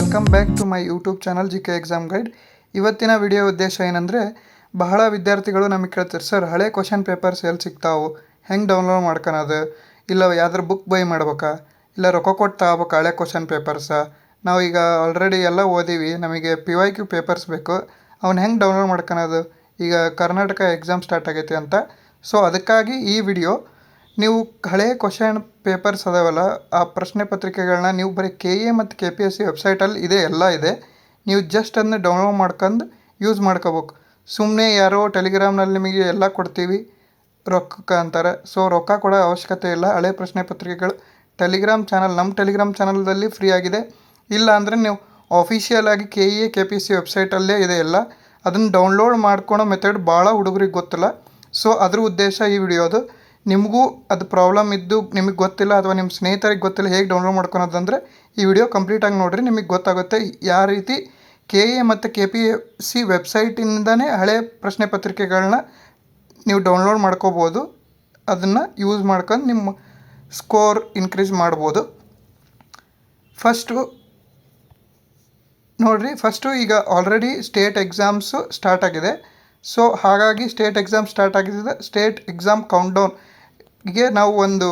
Welcome back to my YouTube channel G K exam guide. ಇವತ್ತಿನ video ಉದ್ದೇಶ ಏನಂದರೆ, ಬಹಳ ವಿದ್ಯಾರ್ಥಿಗಳು ನಮಗೆ ಕೇಳ್ತಾರೆ, ಸರ್ ಹಳೆ ಕ್ವಶನ್ ಪೇಪರ್ಸ್ ಎಲ್ಲಿ ಸಿಗ್ತಾವೆ, ಹೆಂಗೆ ಡೌನ್ಲೋಡ್ ಮಾಡ್ಕೊಳೋದು, ಇಲ್ಲ ಯಾವ್ದಾರು ಬುಕ್ ಬೈ ಮಾಡ್ಬೇಕಾ, ಇಲ್ಲ ರೊಕ್ಕ ಕೊಟ್ಟು ತಗೋಬೇಕಾ ಹಳೆ ಕ್ವಶನ್ ಪೇಪರ್ಸ, ನಾವೀಗ ಆಲ್ರೆಡಿ ಎಲ್ಲ ಓದೀವಿ, ನಮಗೆ PYQ ಪೇಪರ್ಸ್ ಬೇಕು, ಅವ್ನು ಹೆಂಗೆ ಡೌನ್ಲೋಡ್ ಮಾಡ್ಕೊಳೋದು, ಈಗ ಕರ್ನಾಟಕ ಎಕ್ಸಾಮ್ ಸ್ಟಾರ್ಟ್ ಆಗೈತೆ ಅಂತ. ಸೊ ಅದಕ್ಕಾಗಿ ಈ ವಿಡಿಯೋ, ನೀವು ಹಳೆ ಕ್ವಶನ್ ಪೇಪರ್ಸ್ ಅದಾವಲ್ಲ, ಆ ಪ್ರಶ್ನೆ ಪತ್ರಿಕೆಗಳನ್ನ ನೀವು ಬರೀ KA ಮತ್ತು KPSC ವೆಬ್ಸೈಟಲ್ಲಿ ಎಲ್ಲ ಇದೆ, ನೀವು ಜಸ್ಟ್ ಅದನ್ನ ಡೌನ್ಲೋಡ್ ಮಾಡ್ಕೊಂಡು ಯೂಸ್ ಮಾಡ್ಕೋಬೇಕು. ಸುಮ್ಮನೆ ಯಾರೋ ಟೆಲಿಗ್ರಾಮ್ನಲ್ಲಿ ನಿಮಗೆ ಎಲ್ಲ ಕೊಡ್ತೀವಿ ರೊಕ್ಕಕ್ಕೆ ಅಂತಾರೆ. ಸೊ ರೊಕ್ಕ ಕೊಡೋ ಅವಶ್ಯಕತೆ ಇಲ್ಲ. ಹಳೆ ಪ್ರಶ್ನೆ ಪತ್ರಿಕೆಗಳು ನಮ್ಮ ಟೆಲಿಗ್ರಾಮ್ ಚಾನಲ್ದಲ್ಲಿ ಫ್ರೀ ಆಗಿದೆ. ಇಲ್ಲ ಅಂದರೆ ನೀವು ಆಫಿಷಿಯಲ್ ಆಗಿ KA KPSC ವೆಬ್ಸೈಟಲ್ಲೇ ಇದೆ ಎಲ್ಲ. ಅದನ್ನು ಡೌನ್ಲೋಡ್ ಮಾಡ್ಕೊಳೋ ಮೆಥಡ್ ಭಾಳ ಹುಡುಗರಿಗೆ ಗೊತ್ತಿಲ್ಲ. ಸೊ ಅದ್ರ ಉದ್ದೇಶ ಈ ವಿಡಿಯೋದು. ನಿಮಗೂ ಅದು ಪ್ರಾಬ್ಲಮ್ ಇದ್ದು ನಿಮಗೆ ಗೊತ್ತಿಲ್ಲ ಅಥವಾ ನಿಮ್ಮ ಸ್ನೇಹಿತರಿಗೆ ಗೊತ್ತಿಲ್ಲ ಹೇಗೆ ಡೌನ್ಲೋಡ್ ಮಾಡ್ಕೊಳೋದಂದರೆ ಈ ವಿಡಿಯೋ ಕಂಪ್ಲೀಟಾಗಿ ನೋಡಿರಿ, ನಿಮಗೆ ಗೊತ್ತಾಗುತ್ತೆ ಯಾವ ರೀತಿ KA ಮತ್ತು KPSC ವೆಬ್ಸೈಟಿಂದನೇ ಹಳೆ ಪ್ರಶ್ನೆ ಪತ್ರಿಕೆಗಳನ್ನ ನೀವು ಡೌನ್ಲೋಡ್ ಮಾಡ್ಕೋಬೋದು. ಅದನ್ನು ಯೂಸ್ ಮಾಡ್ಕೊಂಡು ನಿಮ್ಮ ಸ್ಕೋರ್ ಇನ್ಕ್ರೀಸ್ ಮಾಡ್ಬೋದು. ಫಸ್ಟು ಈಗ ಆಲ್ರೆಡಿ ಸ್ಟೇಟ್ ಎಕ್ಸಾಮ್ಸು ಸ್ಟಾರ್ಟ್ ಆಗಿದೆ. ಸೊ ಹಾಗಾಗಿ ಸ್ಟೇಟ್ ಎಕ್ಸಾಮ್ ಸ್ಟಾರ್ಟ್ ಆಗಿದೆ. ಸ್ಟೇಟ್ ಎಕ್ಸಾಮ್ ಕೌಂಟ್ಡೌನ್ಗೆ ನಾವು ಒಂದು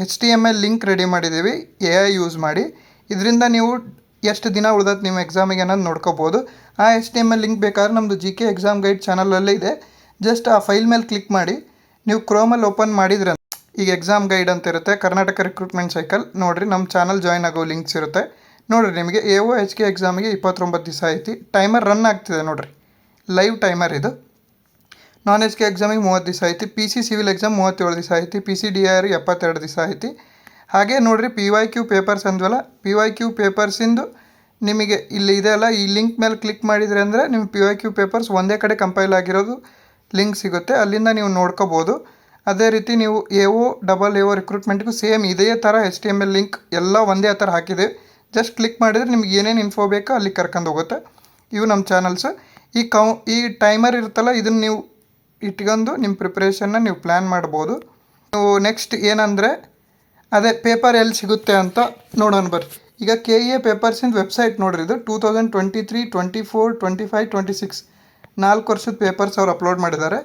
HTML ಲಿಂಕ್ ರೆಡಿ ಮಾಡಿದ್ದೀವಿ AI ಯೂಸ್ ಮಾಡಿ. ಇದರಿಂದ ನೀವು ಎಷ್ಟು ದಿನ ಉಳ್ದತ್ತೆ ನಿಮ್ಮ ಎಕ್ಸಾಮಿಗೆ ಅನ್ನೋದು ನೋಡ್ಕೋಬೋದು. ಆ HTML ಲಿಂಕ್ ಬೇಕಾದ್ರೆ ನಮ್ಮದು GK ಎಕ್ಸಾಮ್ ಗೈಡ್ ಚಾನಲಲ್ಲೇ ಇದೆ. ಜಸ್ಟ್ ಆ ಫೈಲ್ ಮೇಲೆ ಕ್ಲಿಕ್ ಮಾಡಿ ನೀವು ಕ್ರೋಮಲ್ಲಿ ಓಪನ್ ಮಾಡಿದ್ರೆ ಈಗ ಎಕ್ಸಾಮ್ ಗೈಡ್ ಅಂತ ಇರುತ್ತೆ, ಕರ್ನಾಟಕ ರಿಕ್ರೂಟ್ಮೆಂಟ್ ಸೈಕಲ್ ನೋಡಿರಿ, ನಮ್ಮ ಚಾನಲ್ ಜಾಯ್ನ್ ಆಗೋ ಲಿಂಕ್ಸ್ ಇರುತ್ತೆ ನೋಡಿರಿ. ನಿಮಗೆ AO HK ಎಕ್ಸಾಮಿಗೆ 29 ದಿವಸ ಐತಿ. ಟೈಮರ್ ರನ್ ಆಗ್ತಿದೆ ನೋಡಿರಿ, ಲೈವ್ ಟೈಮರ್ ಇದು. ನಾನ್ HK ಎಕ್ಸಾಮಿಗೆ 30 ದಿವಸ ಐತಿ. PC ಸಿವಿಲ್ ಎಕ್ಸಾಮ್ 37 ದಿವಸ ಐತಿ. PC DIR 72 ದಿವಸ ಐತಿ. ಹಾಗೆ ನೋಡಿರಿ PYQ ಪೇಪರ್ಸ್ ಅಂದ್ವಲ್ಲ, PYQ ಪೇಪರ್ಸಿಂದು ನಿಮಗೆ ಇಲ್ಲಿ ಇದೆಯಲ್ಲ, ಈ ಲಿಂಕ್ ಮೇಲೆ ಕ್ಲಿಕ್ ಮಾಡಿದರೆ ಅಂದರೆ ನಿಮ್ಮ PYQ ಪೇಪರ್ಸ್ ಒಂದೇ ಕಡೆ ಕಂಪೈಲ್ ಆಗಿರೋದು ಲಿಂಕ್ ಸಿಗುತ್ತೆ, ಅಲ್ಲಿಂದ ನೀವು ನೋಡ್ಕೋಬೋದು. ಅದೇ ರೀತಿ ನೀವು AO ರಿಕ್ರೂಟ್ಮೆಂಟ್ಗೂ ಸೇಮ್ ಇದೇ ಥರ HTML ಲಿಂಕ್ ಎಲ್ಲ ಒಂದೇ ಥರ ಹಾಕಿದೆ. ಜಸ್ಟ್ ಕ್ಲಿಕ್ ಮಾಡಿದರೆ ನಿಮ್ಗೆ ಏನೇನು ಇನ್ಫೋ ಬೇಕೋ ಅಲ್ಲಿ ಕರ್ಕೊಂಡು ಹೋಗುತ್ತೆ. ಇವು ನಮ್ಮ ಚಾನಲ್ಸು. ಈ ಟೈಮರ್ ಇರುತ್ತಲ್ಲ, ಇದನ್ನು ನೀವು ಇಟ್ಕೊಂಡು ನಿಮ್ಮ ಪ್ರಿಪ್ರೇಷನ್ನ ನೀವು ಪ್ಲ್ಯಾನ್ ಮಾಡ್ಬೋದು. ನೀವು ನೆಕ್ಸ್ಟ್ ಏನಂದರೆ ಅದೇ ಪೇಪರ್ ಎಲ್ಲಿ ಸಿಗುತ್ತೆ ಅಂತ ನೋಡೋಣ ಬರ್ರಿ. ಈಗ KA ಪೇಪರ್ಸಿಂದ ವೆಬ್ಸೈಟ್ ನೋಡ್ರಿ, ಇದು 2023, 24, 25, 26 4 ವರ್ಷದ ಪೇಪರ್ಸ್ ಅವ್ರು ಅಪ್ಲೋಡ್ ಮಾಡಿದ್ದಾರೆ.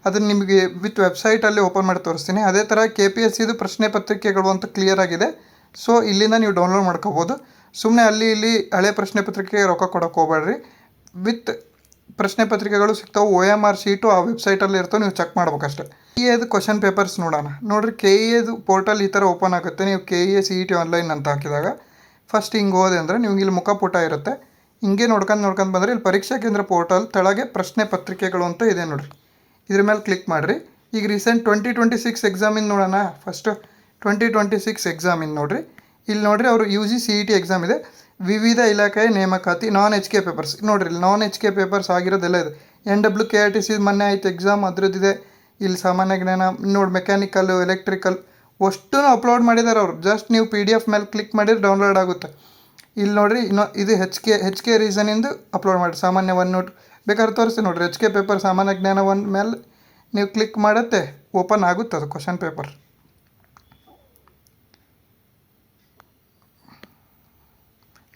ಅದನ್ನು ನಿಮಗೆ ವಿತ್ ವೆಬ್ಸೈಟಲ್ಲಿ ಓಪನ್ ಮಾಡಿ ತೋರಿಸ್ತೀನಿ. ಅದೇ ಥರ KPSCದು ಪ್ರಶ್ನೆ ಪತ್ರಿಕೆಗಳು ಅಂತ ಕ್ಲಿಯರ್ ಆಗಿದೆ. ಸೊ ಇಲ್ಲಿಂದ ನೀವು ಡೌನ್ಲೋಡ್ ಮಾಡ್ಕೋಬೋದು. ಸುಮ್ಮನೆ ಇಲ್ಲಿ ಹಳೆ ಪ್ರಶ್ನೆ ಪತ್ರಿಕೆಗೆ ರೊಕ್ಕ ಕೊಡೋಕೆ ಹೋಗ್ಬೇಡ್ರಿ. ವಿತ್ ಪ್ರಶ್ನೆ ಪತ್ರಿಕೆಗಳು ಸಿಗ್ತಾವೆ, OMR ಶೀಟು ಆ ವೆಬ್ಸೈಟಲ್ಲಿ ಇರ್ತವೆ, ನೀವು ಚೆಕ್ ಮಾಡ್ಬೇಕಷ್ಟೆ. KAದು ಕ್ವಶನ್ ಪೇಪರ್ಸ್ ನೋಡೋಣ. ನೋಡಿರಿ, KAದು ಪೋರ್ಟಲ್ ಈ ಥರ ಓಪನ್ ಆಗುತ್ತೆ. ನೀವು KA CET ಆನ್ಲೈನ್ ಅಂತ ಹಾಕಿದಾಗ ಫಸ್ಟ್ ಹಿಂಗೆ ಹೋದೆ ಅಂದರೆ ನಿಮ್ಗೆ ಇಲ್ಲಿ ಮುಖಪುಟ ಇರುತ್ತೆ. ಹಿಂಗೆ ನೋಡ್ಕೊಂಡು ಬಂದರೆ ಇಲ್ಲಿ ಪರೀಕ್ಷಾ ಕೇಂದ್ರ ಪೋರ್ಟಲ್ ತೆಳಗೆ ಪ್ರಶ್ನೆ ಪತ್ರಿಕೆಗಳು ಅಂತ ಇದೆ ನೋಡಿರಿ, ಇದ್ರ ಮೇಲೆ ಕ್ಲಿಕ್ ಮಾಡಿರಿ. ಈಗ ರೀಸೆಂಟ್ 2026 ಎಕ್ಸಾಮಿಂದ ನೋಡೋಣ. ಫಸ್ಟು 2026 ಎಕ್ಸಾಮಿಂದ ನೋಡಿರಿ. ಇಲ್ಲಿ ನೋಡಿರಿ, ಅವರು UG CET ಎಕ್ಸಾಮ್ ಇದೆ. ವಿವಿಧ ಇಲಾಖೆಯ ನೇಮಕಾತಿ ನಾನ್ HK ಪೇಪರ್ಸ್ ನೋಡಿರಿ, ಇಲ್ಲಿ ನಾನ್ HK ಪೇಪರ್ಸ್ ಆಗಿರೋದೆಲ್ಲ ಇದೆ. NWKRTC ಮೊನ್ನೆ ಆಯ್ತು ಎಕ್ಸಾಮ್, ಅದ್ರದ್ದಿದೆ. ಇಲ್ಲಿ ಸಾಮಾನ್ಯ ಜ್ಞಾನ ನೋಡಿ, ಮೆಕ್ಯಾನಿಕಲ್ಲು, ಎಲೆಕ್ಟ್ರಿಕಲ್ ಅಷ್ಟೂ ಅಪ್ಲೋಡ್ ಮಾಡಿದ್ದಾರೆ ಅವರು. ಜಸ್ಟ್ ನೀವು PDF ಮೇಲೆ ಕ್ಲಿಕ್ ಮಾಡಿದ್ರೆ ಡೌನ್ಲೋಡ್ ಆಗುತ್ತೆ. ಇಲ್ಲಿ ನೋಡಿರಿ, ಇದು HK ರೀಸನಿಂದು ಅಪ್ಲೋಡ್ ಮಾಡಿ. ಸಾಮಾನ್ಯ 1 ನೋಟ್ ಬೇಕಾದ್ರೆ ತೋರಿಸ್ತೀನಿ ನೋಡಿರಿ. HK ಪೇಪರ್ ಸಾಮಾನ್ಯ ಜ್ಞಾನ 1 ಮೇಲೆ ನೀವು ಕ್ಲಿಕ್ ಮಾಡುತ್ತೆ, ಓಪನ್ ಆಗುತ್ತೆ ಅದು ಕ್ವಶನ್ ಪೇಪರ್.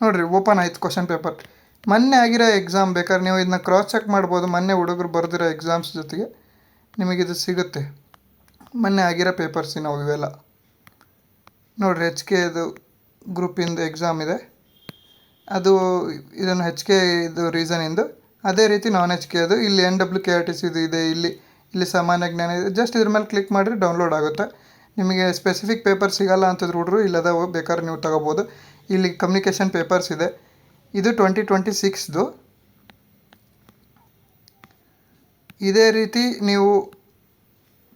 ನೋಡಿರಿ, ಓಪನ್ ಆಯ್ತು ಕ್ವಶನ್ ಪೇಪರ್. ಮೊನ್ನೆ ಆಗಿರೋ ಎಕ್ಸಾಮ್ ಬೇಕಾದ್ರೆ ನೀವು ಇದನ್ನ ಕ್ರಾಸ್ ಚೆಕ್ ಮಾಡ್ಬೋದು. ಮೊನ್ನೆ ಹುಡುಗರು ಬರೆದಿರೋ ಎಕ್ಸಾಮ್ಸ್ ಜೊತೆಗೆ ನಿಮಗಿದು ಸಿಗುತ್ತೆ. ಮೊನ್ನೆ ಆಗಿರೋ ಪೇಪರ್ಸ್ ನಾವು ಇವೆಲ್ಲ ನೋಡಿರಿ. HKದು ಗ್ರೂಪಿಂದು ಎಕ್ಸಾಮ್ ಇದೆ, ಅದು ಇದನ್ನು HK ಇದು ರೀಸನಿಂದು. ಅದೇ ರೀತಿ ನಾನ್ HKದು ಇಲ್ಲಿ NWKRTC ಇದು ಇದೆ. ಇಲ್ಲಿ ಸಾಮಾನ್ಯ ಜ್ಞಾನ ಇದೆ. ಜಸ್ಟ್ ಇದ್ರ ಮೇಲೆ ಕ್ಲಿಕ್ ಮಾಡಿರಿ, ಡೌನ್ಲೋಡ್ ಆಗುತ್ತೆ. ನಿಮಗೆ ಸ್ಪೆಸಿಫಿಕ್ ಪೇಪರ್ ಸಿಗೋಲ್ಲ ಅಂತಂದ್ರೆ ಹುಡುಗರು ಇಲ್ಲದ ಬೇಕಾದ್ರೆ ನೀವು ತಗೋಬೋದು. ಇಲ್ಲಿ ಕಮ್ಯುನಿಕೇಷನ್ ಪೇಪರ್ಸ್ ಇದೆ, ಇದು 2026ದು. ಇದೇ ರೀತಿ ನೀವು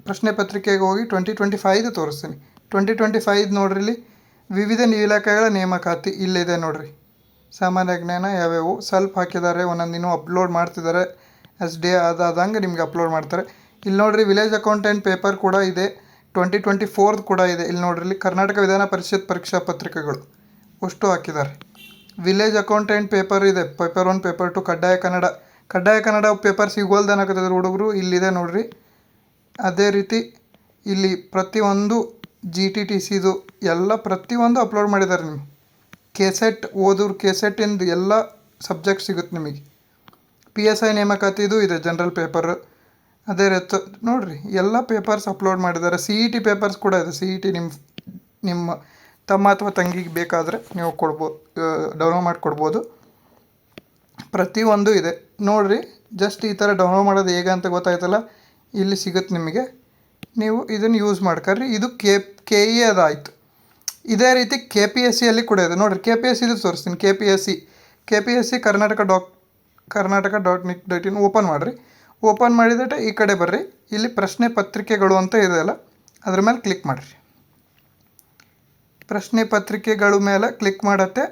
ಪ್ರಶ್ನೆ ಪತ್ರಿಕೆಗೆ ಹೋಗಿ 2025 ತೋರಿಸ್ತೀನಿ. 2025 ನೋಡ್ರಿ, ಇಲ್ಲಿ ವಿವಿಧ ಇಲಾಖೆಗಳ ನೇಮಕಾತಿ ಇಲ್ಲಿದೆ ನೋಡಿರಿ. ಸಾಮಾನ್ಯ ಜ್ಞಾನ ಯಾವ್ಯಾವು ಸ್ವಲ್ಪ ಹಾಕಿದ್ದಾರೆ, ಒಂದೊಂದು ಇನ್ನೂ ಅಪ್ಲೋಡ್ ಮಾಡ್ತಿದ್ದಾರೆ. ಡೇ ಆದಂಗೆ ನಿಮಗೆ ಅಪ್ಲೋಡ್ ಮಾಡ್ತಾರೆ. ಇಲ್ಲಿ ನೋಡಿರಿ, ವಿಲೇಜ್ ಅಕೌಂಟೆಂಟ್ ಪೇಪರ್ ಕೂಡ ಇದೆ. 2024 ಕೂಡ ಇದೆ. ಇಲ್ಲಿ ನೋಡ್ರಿ, ಇಲ್ಲಿ ಕರ್ನಾಟಕ ವಿಧಾನ ಪರಿಷತ್ ಪರೀಕ್ಷಾ ಪತ್ರಿಕೆಗಳು ಅಷ್ಟು ಹಾಕಿದ್ದಾರೆ. ವಿಲೇಜ್ ಅಕೌಂಟೆಂಟ್ ಪೇಪರ್ ಇದೆ, ಪೇಪರ್ 1, ಪೇಪರ್ 2, ಕಡ್ಡಾಯ ಕನ್ನಡ ಪೇಪರ್ ಸಿಗೋಲ್ದನಾಗತ್ತಿದ್ರು ಹುಡುಗರು, ಇಲ್ಲಿದೆ ನೋಡಿರಿ. ಅದೇ ರೀತಿ ಇಲ್ಲಿ ಪ್ರತಿಯೊಂದು GTTCದು ಎಲ್ಲ ಪ್ರತಿಯೊಂದು ಅಪ್ಲೋಡ್ ಮಾಡಿದ್ದಾರೆ. ಕೆಸೆಟ್ ಓದೋರು ಕೆಸೆಟ್ಟಿಂದು ಎಲ್ಲ ಸಬ್ಜೆಕ್ಟ್ ಸಿಗುತ್ತೆ ನಿಮಗೆ. PSI ನೇಮಕಾತಿದು ಇದೆ ಜನರಲ್ ಪೇಪರ್. ಅದೇ ರೀತಿ ನೋಡಿರಿ ಎಲ್ಲ ಪೇಪರ್ಸ್ ಅಪ್ಲೋಡ್ ಮಾಡಿದ್ದಾರೆ. CET ಪೇಪರ್ಸ್ ಕೂಡ ಇದೆ. CET ನಿಮ್ಮ ತಮ್ಮ ಅಥವಾ ತಂಗಿಗೆ ಬೇಕಾದರೆ ನೀವು ಕೊಡ್ಬೋದು, ಡೌನ್ಲೋಡ್ ಮಾಡಿಕೊಡ್ಬೋದು. ಪ್ರತಿಯೊಂದು ಇದೆ ನೋಡಿರಿ. ಜಸ್ಟ್ ಈ ಥರ ಡೌನ್ಲೋಡ್ ಮಾಡೋದು ಹೇಗೆ ಅಂತ ಗೊತ್ತಾಯ್ತಲ್ಲ, ಇಲ್ಲಿ ಸಿಗುತ್ತೆ ನಿಮಗೆ. ನೀವು ಇದನ್ನು ಯೂಸ್ ಮಾಡ್ಕೊಳ್ರಿ. ಇದು KE ಅದಾಯಿತು. ಇದೇ ರೀತಿ KPSCಯಲ್ಲಿ ಕೂಡ ಇದೆ ನೋಡಿರಿ. KPSCದು ತೋರಿಸ್ತೀನಿ. KPSC karnataka.nic.in ಓಪನ್ ಮಾಡಿರಿ. ಓಪನ್ ಮಾಡಿದರೆ ಈ ಕಡೆ ಬರ್ರಿ. ಇಲ್ಲಿ ಪ್ರಶ್ನೆ ಪತ್ರಿಕೆಗಳು ಅಂತ ಇದೆಯಲ್ಲ, ಅದ್ರ ಮೇಲೆ ಕ್ಲಿಕ್ ಮಾಡಿರಿ. ಪ್ರಶ್ನೆ ಪತ್ರಿಕೆಗಳ ಮೇಲೆ ಕ್ಲಿಕ್ ಮಾಡುತ್ತೆ.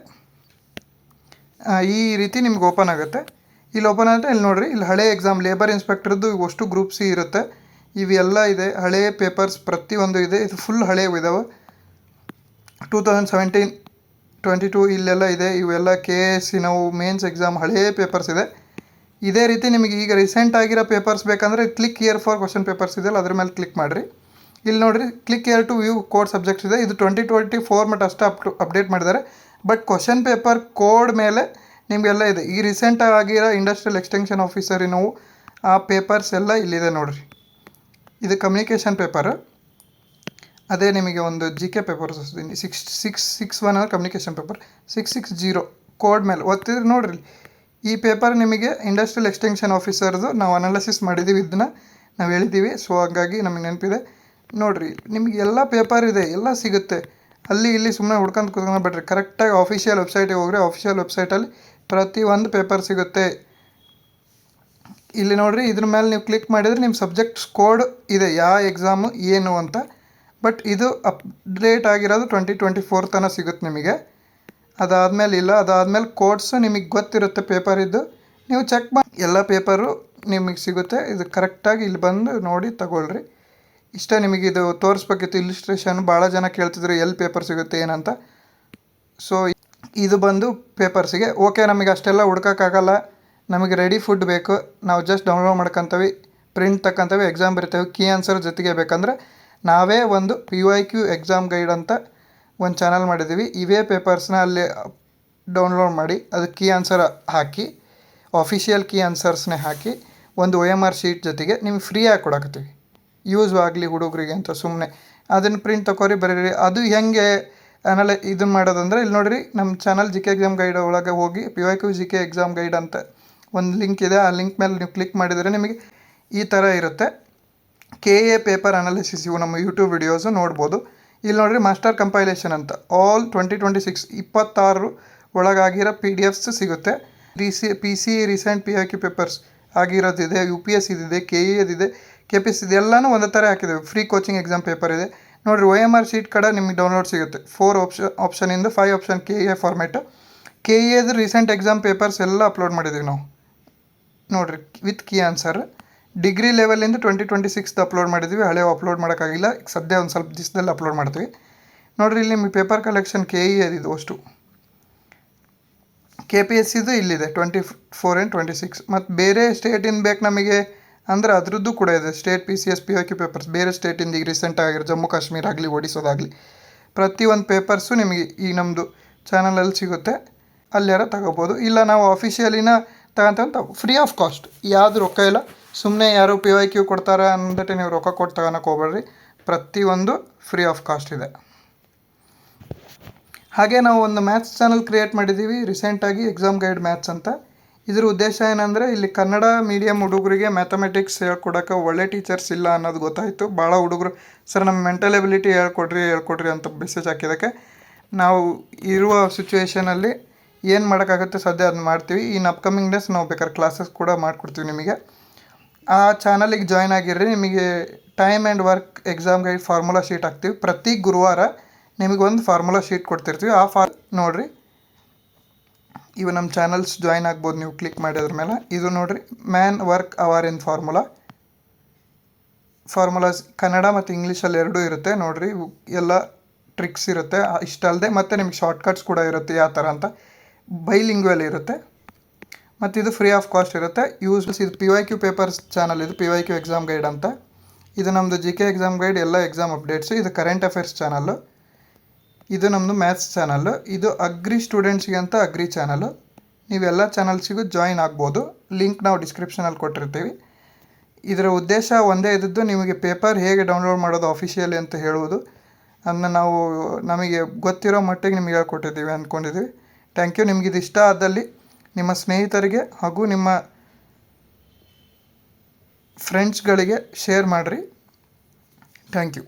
ಈ ರೀತಿ ನಿಮ್ಗೆ ಓಪನ್ ಆಗುತ್ತೆ. ಇಲ್ಲಿ ಓಪನ್ ಆಗುತ್ತೆ. ಇಲ್ಲಿ ನೋಡಿರಿ, ಇಲ್ಲಿ ಹಳೆ ಎಕ್ಸಾಮ್ ಲೇಬರ್ ಇನ್ಸ್ಪೆಕ್ಟರ್ದು ಅಷ್ಟು ಗ್ರೂಪ್ C ಇರುತ್ತೆ. ಇವೆಲ್ಲ ಇದೆ, ಹಳೆಯ ಪೇಪರ್ಸ್ ಪ್ರತಿಯೊಂದು ಇದೆ. ಇದು ಫುಲ್ ಹಳೆಯವು ಇದ್ದಾವೆ. 2017-22 ಇಲ್ಲೆಲ್ಲ ಇದೆ. ಇವೆಲ್ಲ KSC ನಾವು ಮೇನ್ಸ್ ಎಕ್ಸಾಮ್ ಹಳೆಯ ಪೇಪರ್ಸ್ ಇದೆ. ಇದೇ ರೀತಿ ನಿಮಗೆ ಈಗ ರೀಸೆಂಟ್ ಆಗಿರೋ ಪೇಪರ್ಸ್ ಬೇಕಂದರೆ click here for question papers ಇದೆಯಲ್ಲ, ಅದ್ರ ಮೇಲೆ ಕ್ಲಿಕ್ ಮಾಡಿರಿ. ಇಲ್ಲಿ ನೋಡಿರಿ, click here to view code subjects ಇದೆ. ಇದು 2024 ಮಟ್ಟ ಅಷ್ಟೇ ಅಪ್ಡೇಟ್ ಮಾಡಿದ್ದಾರೆ. ಬಟ್ ಕ್ವಶನ್ ಪೇಪರ್ ಕೋಡ್ ಮೇಲೆ ನಿಮಗೆಲ್ಲ ಇದೆ. ಈ ರೀಸೆಂಟ್ ಆಗಿರೋ ಇಂಡಸ್ಟ್ರಿಯಲ್ ಎಕ್ಸ್ಟೆನ್ಷನ್ ಆಫೀಸರಿನವು ಆ ಪೇಪರ್ಸ್ ಎಲ್ಲ ಇಲ್ಲಿದೆ ನೋಡಿರಿ. ಇದು ಕಮ್ಯುನಿಕೇಷನ್ ಪೇಪರ್. ಅದೇ ನಿಮಗೆ ಒಂದು GK ಪೇಪರ್ ತೋರಿಸ್ತೀನಿ. 661 ಅಂದರೆ ಕಮ್ಯುನಿಕೇಷನ್ ಪೇಪರ್. 660 ಕೋಡ್ ಮೇಲೆ ಒತ್ತಿದ್ರೆ ನೋಡಿರಿ, ಈ ಪೇಪರ್ ನಿಮಗೆ ಇಂಡಸ್ಟ್ರಿಯಲ್ ಎಕ್ಸ್ಟೆನ್ಷನ್ ಆಫೀಸರ್ದು ನಾವು ಅನಾಲಿಸಿಸ್ ಮಾಡಿದ್ದೀವಿ. ಇದನ್ನ ನಾವು ಹೇಳಿದ್ದೀವಿ. ಸೊ ಹಾಗಾಗಿ ನಮಗೆ ನೆನಪಿದೆ ನೋಡಿರಿ. ನಿಮಗೆ ಎಲ್ಲ ಪೇಪರ್ ಇದೆ, ಎಲ್ಲ ಸಿಗುತ್ತೆ. ಅಲ್ಲಿ ಇಲ್ಲಿ ಸುಮ್ಮನೆ ಹುಡ್ಕೊಂಡು ಕೂತ್ಕೊಂಡು ಬಿಡ್ರಿ. ಕರೆಕ್ಟಾಗಿ ಆಫಿಷಿಯಲ್ ವೆಬ್ಸೈಟಿಗೆ ಹೋಗ್ರಿ. ಆಫಿಷಿಯಲ್ ವೆಬ್ಸೈಟಲ್ಲಿ ಪ್ರತಿಯೊಂದು ಪೇಪರ್ ಸಿಗುತ್ತೆ. ಇಲ್ಲಿ ನೋಡಿರಿ, ಇದ್ರ ಮೇಲೆ ನೀವು ಕ್ಲಿಕ್ ಮಾಡಿದರೆ ನಿಮ್ಮ ಸಬ್ಜೆಕ್ಟ್ಸ್ ಕೋಡ್ ಇದೆ, ಯಾವ ಎಕ್ಸಾಮು ಏನು ಅಂತ. ಬಟ್ ಇದು ಅಪ್ಡೇಟ್ ಆಗಿರೋದು 2024 ತನಕ ಸಿಗುತ್ತೆ ನಿಮಗೆ. ಅದಾದಮೇಲೆ ಇಲ್ಲ. ಅದಾದಮೇಲೆ ಕೋಡ್ಸು ನಿಮಗೆ ಗೊತ್ತಿರುತ್ತೆ ಪೇಪರಿದ್ದು, ನೀವು ಚೆಕ್ ಮಾಡಿ ಎಲ್ಲ ಪೇಪರು ನಿಮಗೆ ಸಿಗುತ್ತೆ. ಇದು ಕರೆಕ್ಟಾಗಿ ಇಲ್ಲಿ ಬಂದು ನೋಡಿ ತಗೊಳ್ರಿ. ಇಷ್ಟ ನಿಮಗೆ ಇದು ತೋರಿಸ್ಬೇಕಿತ್ತು ಇಲಿಸ್ಟ್ರೇಷನ್. ಭಾಳ ಜನ ಕೇಳ್ತಿದ್ರು ಎಲ್ಲಿ ಪೇಪರ್ ಸಿಗುತ್ತೆ ಏನಂತ. ಸೊ ಇದು ಬಂದು ಪೇಪರ್ಸಿಗೆ. ಓಕೆ, ನಮಗೆ ಅಷ್ಟೆಲ್ಲ ಹುಡ್ಕೋಕ್ಕಾಗಲ್ಲ, ನಮಗೆ ರೆಡಿ ಫುಡ್ ಬೇಕು, ನಾವು ಜಸ್ಟ್ ಡೌನ್ಲೋಡ್ ಮಾಡ್ಕೊತೀವಿ, ಪ್ರಿಂಟ್ ತಗೊಂತೀವಿ, ಎಕ್ಸಾಮ್ ಬರಿತೇವೆ. ಕೀ ಆನ್ಸರ್ ಜೊತೆಗೆ ಬೇಕಂದರೆ ನಾವೇ ಒಂದು PYQ ಎಕ್ಸಾಮ್ ಗೈಡ್ ಅಂತ ಒಂದು ಚಾನಲ್ ಮಾಡಿದ್ದೀವಿ. ಇವೇ ಪೇಪರ್ಸ್ನ ಅಲ್ಲಿ ಡೌನ್ಲೋಡ್ ಮಾಡಿ ಅದಕ್ಕೆ ಕೀ ಆನ್ಸರ್ ಹಾಕಿ, ಆಫಿಷಿಯಲ್ ಕೀ ಆನ್ಸರ್ಸ್ನೇ ಹಾಕಿ ಒಂದು OMR ಶೀಟ್ ಜೊತೆಗೆ ನಿಮ್ಗೆ ಫ್ರೀಯಾಗಿ ಕೊಡಕತ್ತೀವಿ. ಯೂಸ್ ಆಗಲಿ ಹುಡುಗರಿಗೆ ಅಂತ ಸುಮ್ಮನೆ ಅದನ್ನು ಪ್ರಿಂಟ್ ತಗೋರಿ ಬರೀರಿ. ಅದು ಹೆಂಗೆ ಇದನ್ನು ಮಾಡೋದಂದರೆ ಇಲ್ಲಿ ನೋಡಿರಿ, ನಮ್ಮ ಚಾನಲ್ GK ಎಕ್ಸಾಮ್ ಗೈಡ್ ಒಳಗೆ ಹೋಗಿ PYQ GK ಎಕ್ಸಾಮ್ ಗೈಡ್ ಅಂತ ಒಂದು ಲಿಂಕ್ ಇದೆ. ಆ ಲಿಂಕ್ ಮೇಲೆ ನೀವು ಕ್ಲಿಕ್ ಮಾಡಿದರೆ ನಿಮಗೆ ಈ ಥರ ಇರುತ್ತೆ. KA ಪೇಪರ್ ಅನಾಲಿಸಿಸ್ ಇವು ನಮ್ಮ ಯೂಟ್ಯೂಬ್ ವಿಡಿಯೋಸು ನೋಡ್ಬೋದು. ಇಲ್ಲಿ ನೋಡಿರಿ, ಮಾಸ್ಟರ್ ಕಂಪೈಲೇಷನ್ ಅಂತ ಆಲ್ 2026 26 ಒಳಗಾಗಿರೋ PDFs ಸಿಗುತ್ತೆ. PC ರೀಸೆಂಟ್ PYQ ಪೇಪರ್ಸ್ ಆಗಿರೋದಿದೆ, UPS ಇದಿದೆ, KE ಇದಿದೆ, KPSC ಇದೆಲ್ಲನೂ ಒಂದೇ ಥರ ಹಾಕಿದ್ದೇವೆ. ಫ್ರೀ ಕೋಚಿಂಗ್ ಎಕ್ಸಾಮ್ ಪೇಪರ್ ಇದೆ ನೋಡಿರಿ. OMR ಶೀಟ್ ಕಡೆ ನಿಮಗೆ ಡೌನ್ಲೋಡ್ ಸಿಗುತ್ತೆ. 4 ಆಪ್ಷನಿಂದ 5 ಆಪ್ಷನ್ KA ಫಾರ್ಮೇಟು. KEದು ರೀಸೆಂಟ್ ಎಕ್ಸಾಮ್ ಪೇಪರ್ಸ್ ಎಲ್ಲ ಅಪ್ಲೋಡ್ ಮಾಡಿದ್ದೀವಿ ನಾವು ನೋಡಿರಿ, ವಿತ್ ಕೀ ಆನ್ಸರ್. ಡಿಗ್ರಿ ಲೆವೆಲಿಂದ 2026 ಅಪ್ಲೋಡ್ ಮಾಡಿದ್ದೀವಿ. ಹಳೆವು ಅಪ್ಲೋಡ್ ಮಾಡೋಕ್ಕಾಗಿಲ್ಲ, ಸದ್ಯ ಒಂದು ಸ್ವಲ್ಪ ದಿವಸದಲ್ಲಿ ಅಪ್ಲೋಡ್ ಮಾಡ್ತೀವಿ ನೋಡಿರಿ. ಇಲ್ಲಿ ನಿಮಗೆ ಪೇಪರ್ ಕಲೆಕ್ಷನ್ KE ಇದು ಅಷ್ಟು. KPSCದು ಇಲ್ಲಿದೆ 24 and 26. ಮತ್ತು ಬೇರೆ ಸ್ಟೇಟಿಂದ ಬೇಕು ನಮಗೆ ಅಂದರೆ ಅದರದ್ದು ಕೂಡ ಇದೆ. ಸ್ಟೇಟ್ PCS PYQ ಪೇಪರ್ಸ್ ಬೇರೆ ಸ್ಟೇಟಿಂದ ಈಗ ರೀಸೆಂಟ್ ಆಗಿರೋ ಜಮ್ಮು ಕಾಶ್ಮೀರ ಆಗಲಿ, ಒಡಿಸೋದಾಗಲಿ ಪ್ರತಿಯೊಂದು ಪೇಪರ್ಸು ನಿಮಗೆ ಈ ನಮ್ಮದು ಚಾನಲಲ್ಲಿ ಸಿಗುತ್ತೆ. ಅಲ್ಲಾರ ತಗೋಬೋದು. ಇಲ್ಲ ನಾವು ಆಫಿಷಿಯಲಿನ ತಗೊಂತ ಫ್ರೀ ಆಫ್ ಕಾಸ್ಟ್, ಯಾವುದು ರೊಕ್ಕ ಇಲ್ಲ. ಸುಮ್ಮನೆ ಯಾರು PYQ ಕೊಡ್ತಾರೆ ಅಂದ್ಬಿಟ್ಟು ನೀವು ರೊಕ್ಕ ಕೊಟ್ಟು ತಗೊಳಕ್ಕೆ ಹೋಗ್ಬೇಡ್ರಿ. ಪ್ರತಿಯೊಂದು ಫ್ರೀ ಆಫ್ ಕಾಸ್ಟ್ ಇದೆ. ಹಾಗೆ ನಾವು ಒಂದು ಮ್ಯಾಥ್ಸ್ ಚಾನಲ್ ಕ್ರಿಯೇಟ್ ಮಾಡಿದ್ದೀವಿ ರೀಸೆಂಟಾಗಿ, ಎಕ್ಸಾಮ್ ಗೈಡ್ ಮ್ಯಾಥ್ಸ್ ಅಂತ. ಇದ್ರ ಉದ್ದೇಶ ಏನಂದರೆ ಇಲ್ಲಿ ಕನ್ನಡ ಮೀಡಿಯಮ್ ಹುಡುಗರಿಗೆ ಮ್ಯಾಥಮೆಟಿಕ್ಸ್ ಹೇಳ್ಕೊಡೋಕೆ ಒಳ್ಳೆ ಟೀಚರ್ಸ್ ಇಲ್ಲ ಅನ್ನೋದು ಗೊತ್ತಾಯಿತು. ಭಾಳ ಹುಡುಗರು ಸರ್ ನಮ್ಮ ಮೆಂಟಲ್ ಎಬಿಲಿಟಿ ಹೇಳ್ಕೊಡ್ರಿ ಅಂತ ಮೆಸೇಜ್ ಹಾಕಿದ್ದಕ್ಕೆ ನಾವು ಇರುವ ಸಿಚುವೇಷನಲ್ಲಿ ಏನು ಮಾಡೋಕ್ಕಾಗುತ್ತೆ ಸದ್ಯ ಅದನ್ನ ಮಾಡ್ತೀವಿ. ಇನ್ನು ಅಪ್ಕಮಿಂಗ್ ಡೇಸ್ ನಾವು ಬೇಕಾದ್ರೆ ಕ್ಲಾಸಸ್ ಕೂಡ ಮಾಡಿಕೊಡ್ತೀವಿ ನಿಮಗೆ. ಆ ಚಾನಲಿಗೆ ಜಾಯ್ನ್ ಆಗಿರ್ರಿ. ನಿಮಗೆ time and work exam guide formula sheet ಹಾಕ್ತೀವಿ. ಪ್ರತಿ ಗುರುವಾರ ನಿಮಗೊಂದು ಫಾರ್ಮುಲಾ ಶೀಟ್ ಕೊಡ್ತಿರ್ತೀವಿ. ಆ ನೋಡಿರಿ, ಇವು ನಮ್ಮ ಚಾನಲ್ಸ್ ಜಾಯ್ನ್ ಆಗ್ಬೋದು ನೀವು ಕ್ಲಿಕ್ ಮಾಡಿದ್ರ ಮೇಲೆ. ಇದು ನೋಡಿರಿ, man work our in formulas Kannada ಮತ್ತು ಇಂಗ್ಲೀಷಲ್ಲಿ ಎರಡೂ ಇರುತ್ತೆ ನೋಡಿರಿ. ಎಲ್ಲ ಟ್ರಿಕ್ಸ್ ಇರುತ್ತೆ. ಇಷ್ಟಲ್ಲದೆ ಮತ್ತು ನಿಮಗೆ ಶಾರ್ಟ್ಕಟ್ಸ್ ಕೂಡ ಇರುತ್ತೆ ಯಾವ ಥರ ಅಂತ. ಬೈಲಿಂಗ್ವಲ್ ಇರುತ್ತೆ ಮತ್ತು ಇದು ಫ್ರೀ ಆಫ್ ಕಾಸ್ಟ್ ಇರುತ್ತೆ. ಇದು PYQ ಪೇಪರ್ಸ್ ಚಾನಲ್, ಇದು PYQ ಎಕ್ಸಾಮ್ ಗೈಡ್ ಅಂತ. ಇದು ನಮ್ಮದು GK ಎಕ್ಸಾಮ್ ಗೈಡ್, ಎಲ್ಲ ಎಕ್ಸಾಮ್ ಅಪ್ಡೇಟ್ಸು. ಇದು ಕರೆಂಟ್ ಅಫೇರ್ಸ್ ಚಾನಲ್ಲು. ಇದು ನಮ್ಮದು ಮ್ಯಾಥ್ಸ್ ಚಾನಲ್ಲು. ಇದು ಅಗ್ರಿ ಸ್ಟೂಡೆಂಟ್ಸ್ಗೆ ಅಂತ ಅಗ್ರಿ ಚಾನಲು. ನೀವೆಲ್ಲ ಚಾನಲ್ಸಿಗೂ ಜಾಯಿನ್ ಆಗ್ಬೋದು. ಲಿಂಕ್ ನಾವು ಡಿಸ್ಕ್ರಿಪ್ಷನಲ್ಲಿ ಕೊಟ್ಟಿರ್ತೀವಿ. ಇದರ ಉದ್ದೇಶ ಒಂದೇ ಇದ್ದದ್ದು, ನಿಮಗೆ ಪೇಪರ್ ಹೇಗೆ ಡೌನ್ಲೋಡ್ ಮಾಡೋದು ಆಫಿಷಿಯಲಿ ಅಂತ ಹೇಳುವುದು. ಅದನ್ನ ನಾವು ನಮಗೆ ಗೊತ್ತಿರೋ ಮಟ್ಟಿಗೆ ನಿಮಗೆ ಹೇಳ್ಕೊಟ್ಟಿದ್ದೀವಿ ಅಂದ್ಕೊಂಡಿದ್ದೀವಿ. Thank you. ನಿಮಗಿದು ಇಷ್ಟ ಆದಲ್ಲಿ ನಿಮ್ಮ ಸ್ನೇಹಿತರಿಗೆ ಹಾಗೂ ನಿಮ್ಮ ಫ್ರೆಂಡ್ಸ್ಗಳಿಗೆ ಶೇರ್ ಮಾಡಿರಿ. Thank you.